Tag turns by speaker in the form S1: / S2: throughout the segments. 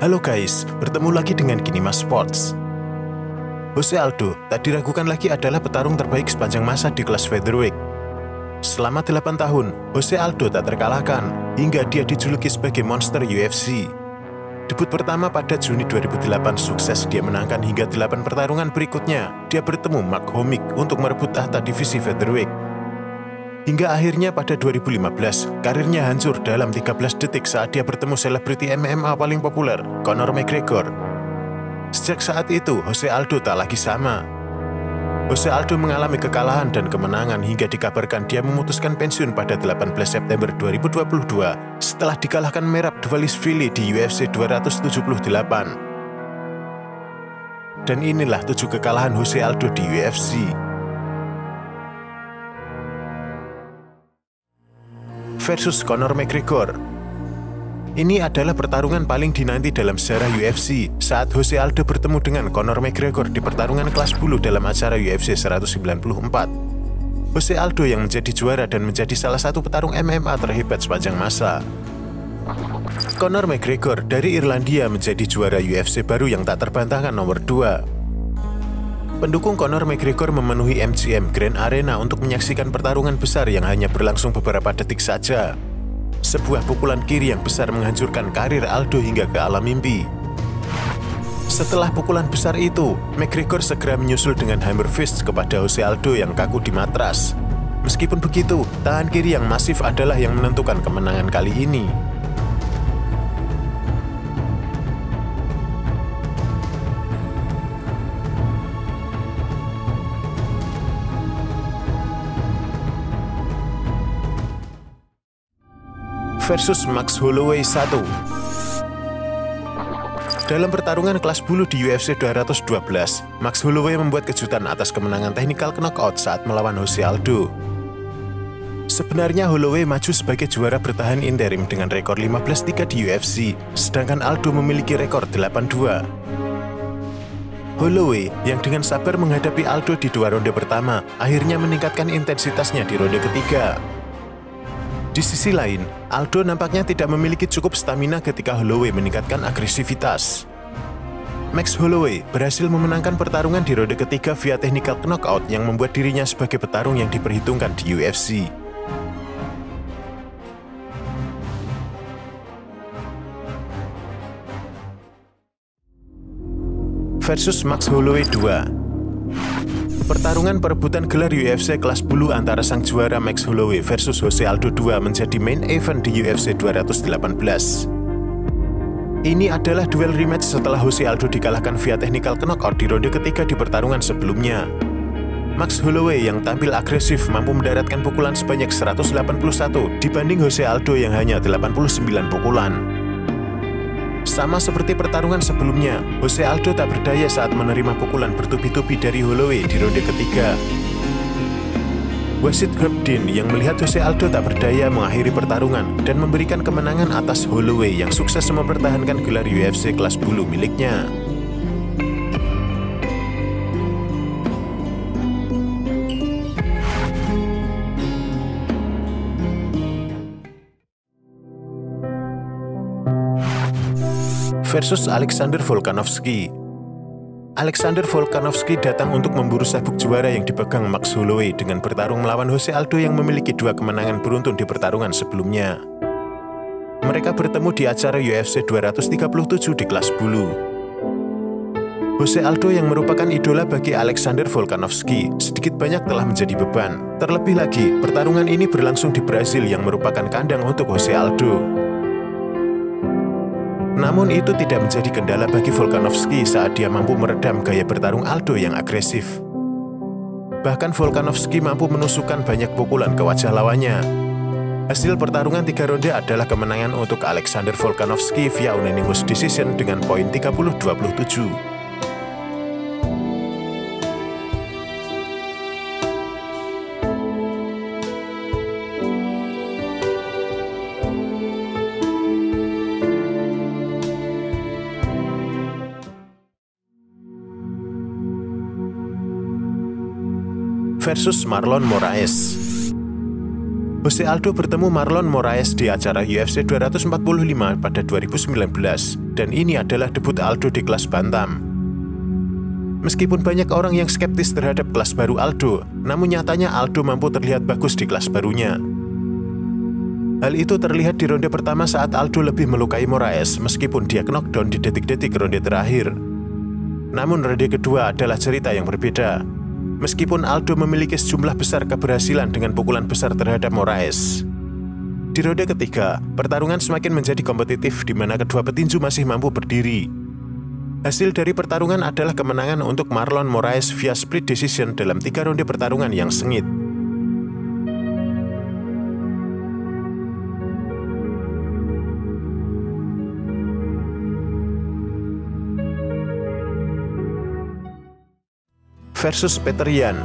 S1: Halo guys, bertemu lagi dengan Kinima Sports. Jose Aldo tak diragukan lagi adalah petarung terbaik sepanjang masa di kelas featherweight. Selama 8 tahun, Jose Aldo tak terkalahkan hingga dia dijuluki sebagai monster UFC. Debut pertama pada Juni 2008 sukses dia menangkan hingga 8 pertarungan berikutnya. Dia bertemu Mark Homik untuk merebut tahta divisi featherweight. Hingga akhirnya pada 2015, karirnya hancur dalam 13 detik saat dia bertemu selebriti MMA paling populer, Conor McGregor. Sejak saat itu, Jose Aldo tak lagi sama. Jose Aldo mengalami kekalahan dan kemenangan hingga dikabarkan dia memutuskan pensiun pada 18 September 2022 setelah dikalahkan Merab Dvalishvili di UFC 278. Dan inilah 7 kekalahan Jose Aldo di UFC. Versus Conor McGregor. Ini adalah pertarungan paling dinanti dalam sejarah UFC saat Jose Aldo bertemu dengan Conor McGregor di pertarungan kelas bulu dalam acara UFC 194. Jose Aldo yang menjadi juara dan menjadi salah satu petarung MMA terhebat sepanjang masa. Conor McGregor dari Irlandia menjadi juara UFC baru yang tak terbantahkan nomor 2. Pendukung Conor McGregor memenuhi MGM Grand Arena untuk menyaksikan pertarungan besar yang hanya berlangsung beberapa detik saja. Sebuah pukulan kiri yang besar menghancurkan karir Aldo hingga ke alam mimpi. Setelah pukulan besar itu, McGregor segera menyusul dengan hammer fist kepada Jose Aldo yang kaku di matras. Meskipun begitu, tangan kiri yang masif adalah yang menentukan kemenangan kali ini. Versus Max Holloway 1. Dalam pertarungan kelas bulu di UFC 212, Max Holloway membuat kejutan atas kemenangan technical knockout saat melawan Jose Aldo. Sebenarnya Holloway maju sebagai juara bertahan interim dengan rekor 15-3 di UFC, sedangkan Aldo memiliki rekor 8-2. Holloway yang dengan sabar menghadapi Aldo di 2 ronde pertama, akhirnya meningkatkan intensitasnya di ronde ketiga. Di sisi lain, Aldo nampaknya tidak memiliki cukup stamina ketika Holloway meningkatkan agresivitas. Max Holloway berhasil memenangkan pertarungan di ronde ketiga via technical knockout yang membuat dirinya sebagai petarung yang diperhitungkan di UFC. Versus Max Holloway 2. Pertarungan perebutan gelar UFC kelas bulu antara sang juara Max Holloway versus Jose Aldo 2 menjadi main event di UFC 218. Ini adalah duel rematch setelah Jose Aldo dikalahkan via technical knockout di ronde ketiga di pertarungan sebelumnya. Max Holloway yang tampil agresif mampu mendaratkan pukulan sebanyak 181 dibanding Jose Aldo yang hanya 89 pukulan. Sama seperti pertarungan sebelumnya, Jose Aldo tak berdaya saat menerima pukulan bertubi-tubi dari Holloway di ronde ketiga. Wasit Herbdin yang melihat Jose Aldo tak berdaya mengakhiri pertarungan dan memberikan kemenangan atas Holloway yang sukses mempertahankan gelar UFC kelas bulu miliknya. Versus Alexander Volkanovski. Alexander Volkanovski datang untuk memburu sabuk juara yang dipegang Max Holloway dengan bertarung melawan Jose Aldo yang memiliki 2 kemenangan beruntun di pertarungan sebelumnya. Mereka bertemu di acara UFC 237 di kelas bulu. Jose Aldo yang merupakan idola bagi Alexander Volkanovski sedikit banyak telah menjadi beban. Terlebih lagi, pertarungan ini berlangsung di Brasil yang merupakan kandang untuk Jose Aldo. Namun itu tidak menjadi kendala bagi Volkanovski saat dia mampu meredam gaya bertarung Aldo yang agresif. Bahkan Volkanovski mampu menusukkan banyak pukulan ke wajah lawannya. Hasil pertarungan 3 ronde adalah kemenangan untuk Alexander Volkanovski via unanimous decision dengan poin 30-27. Versus Marlon Moraes. Jose Aldo bertemu Marlon Moraes di acara UFC 245 pada 2019, dan ini adalah debut Aldo di kelas bantam. Meskipun banyak orang yang skeptis terhadap kelas baru Aldo, namun nyatanya Aldo mampu terlihat bagus di kelas barunya. Hal itu terlihat di ronde pertama saat Aldo lebih melukai Moraes meskipun dia knockdown di detik-detik ronde terakhir. Namun ronde kedua adalah cerita yang berbeda. Meskipun Aldo memiliki sejumlah besar keberhasilan dengan pukulan besar terhadap Moraes. Di ronde ketiga, pertarungan semakin menjadi kompetitif di mana kedua petinju masih mampu berdiri. Hasil dari pertarungan adalah kemenangan untuk Marlon Moraes via split decision dalam 3 ronde pertarungan yang sengit. Versus Petr Yan.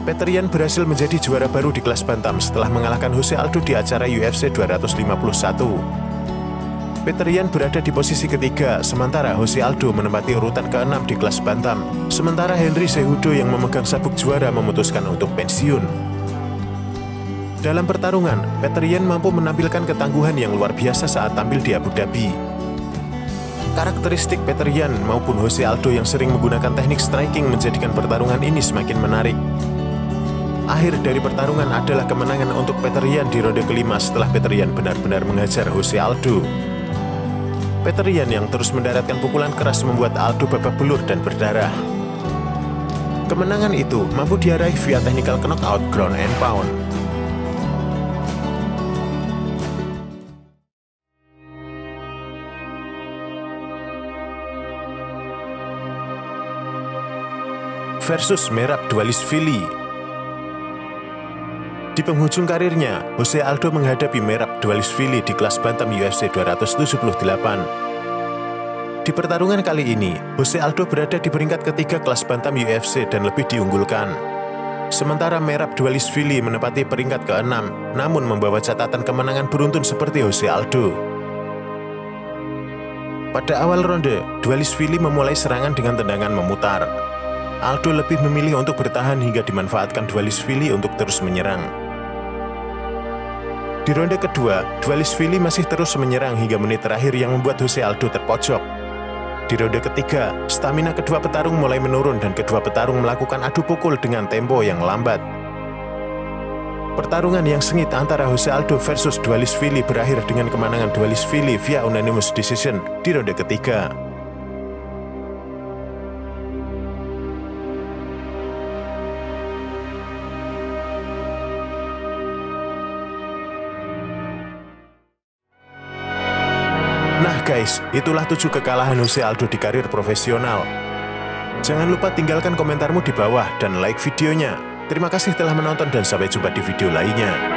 S1: Petr Yan berhasil menjadi juara baru di kelas bantam setelah mengalahkan Jose Aldo di acara UFC 251. Petr Yan berada di posisi ketiga, sementara Jose Aldo menempati urutan ke-6 di kelas bantam. Sementara Henry Cejudo yang memegang sabuk juara memutuskan untuk pensiun. Dalam pertarungan, Petr Yan mampu menampilkan ketangguhan yang luar biasa saat tampil di Abu Dhabi. Karakteristik Petr Yan maupun Jose Aldo yang sering menggunakan teknik striking menjadikan pertarungan ini semakin menarik. Akhir dari pertarungan adalah kemenangan untuk Petr Yan di ronde kelima setelah Petr Yan benar-benar menghajar Jose Aldo. Petr Yan yang terus mendaratkan pukulan keras membuat Aldo babak belur dan berdarah. Kemenangan itu mampu diraih via technical knockout ground and pound. Versus Merab Dvalishvili. Di penghujung karirnya, Jose Aldo menghadapi Merab Dvalishvili di kelas bantam UFC 278. Di pertarungan kali ini, Jose Aldo berada di peringkat ketiga kelas bantam UFC dan lebih diunggulkan. Sementara Merab Dvalishvili menempati peringkat ke-6, namun membawa catatan kemenangan beruntun seperti Jose Aldo. Pada awal ronde, Dvalishvili memulai serangan dengan tendangan memutar. Aldo lebih memilih untuk bertahan hingga dimanfaatkan Dvalishvili untuk terus menyerang. Di ronde kedua, Dvalishvili masih terus menyerang hingga menit terakhir yang membuat Jose Aldo terpojok. Di ronde ketiga, stamina kedua petarung mulai menurun dan kedua petarung melakukan adu pukul dengan tempo yang lambat. Pertarungan yang sengit antara Jose Aldo versus Dvalishvili berakhir dengan kemenangan Dvalishvili via unanimous decision di ronde ketiga. Nah guys, itulah 7 kekalahan Jose Aldo di karir profesional. Jangan lupa tinggalkan komentarmu di bawah dan like videonya. Terima kasih telah menonton dan sampai jumpa di video lainnya.